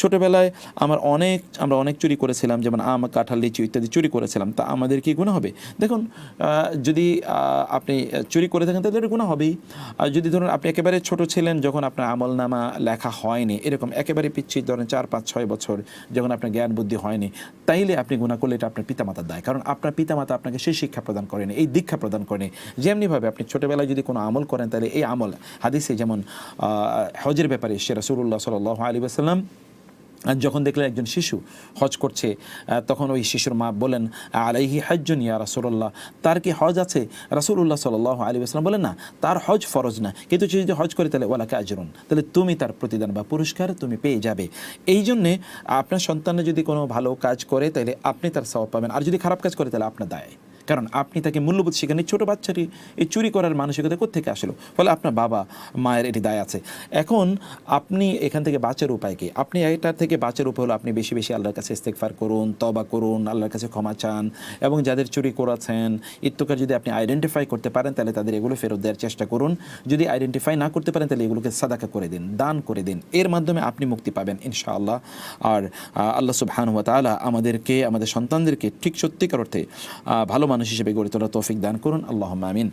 ছোটোবেলায় আমরা অনেক চুরি করেছিলাম, যেমন আম, কাঁঠাল, লিচু ইত্যাদি চুরি করেছিলাম, তা আমাদের কি গুনাহ হবে? দেখুন, যদি আপনি চুরি করে থাকেন তাহলে গুনাহ হবেই। আর যদি ধরুন আপনি একেবারে ছোট ছিলেন, যখন আপনার আমলনামা লেখা হয়নি, এরকম একেবারে পিচ্ছি ধরেন 4, 5, 6 বছর, যখন আপনার জ্ঞান বুদ্ধি হয়নি, তাইলে আপনি গুনাহ করলে এটা আপনার পিতামাতার দায়। কারণ আপনার পিতামাতা আপনাকে সেই শিক্ষা প্রদান করেনি, এই দীক্ষা প্রদান করেনি। যেমনিভাবে আপনি ছোটোবেলায় যদি কোনো আমল করেন, তাহলে এই আমল, হাদিসে যেমন হজের ব্যাপারে এসেছে, রাসূলুল্লাহ সাল্লাল্লাহু আলাইহি ওয়াসাল্লাম যখন দেখলেন একজন শিশু হজ করছে, তখন ওই শিশুর মা বলেন, আলাইহি হাজ্জুন ইয়া রাসূলুল্লাহ, তার কি হজ আছে? রাসূলুল্লাহ সাল্লাল্লাহু আলাইহি ওয়াসাল্লাম বলেন, না, তার হজ ফরজ না, কিন্তু সে যদি হজ করে তাহলে ওয়ালাকা আজরুন, তাহলে তুমি তার প্রতিদান বা পুরস্কার তুমি পেয়ে যাবে। এই জন্যে আপনার সন্তান যদি কোনো ভালো কাজ করে, তাহলে আপনি তার সওয়াব পাবেন, আর যদি খারাপ কাজ করে তাহলে আপনার দায়। কারণ আপনি তাকে মূল্যবোধ শেখান। এই ছোটো বাচ্চাটি এই চুরি করার মানসিকতা কোত্থেকে আসলো? ফলে আপনার বাবা মায়ের এটি দায় আছে। এখন আপনি এখান থেকে বাঁচার উপায় কি? আপনি এটা থেকে বাঁচার উপায় হলো আপনি বেশি বেশি আল্লাহর কাছে ইস্তেগফার করুন, তওবা করুন, আল্লাহর কাছে ক্ষমা চান, এবং যাদের চুরি করেছেন ইত্তকার যদি আপনি আইডেন্টিফাই করতে পারেন, তাহলে তাদের এগুলো ফেরত দেওয়ার চেষ্টা করুন। যদি আইডেন্টিফাই না করতে পারেন, তাহলে এগুলোকে সাদাকা করে দিন, দান করে দিন। এর মাধ্যমে আপনি মুক্তি পাবেন ইনশাআল্লাহ। আর আল্লাহ সুবহানাহু ওয়া তাআলা আমাদেরকে, আমাদের সন্তানদেরকে ঠিক সত্যিকার অর্থে ভালো মানুষ হিসেবে গড়ে তোলার তৌফিক দান করুন। আল্লাহুম্মা আমিন।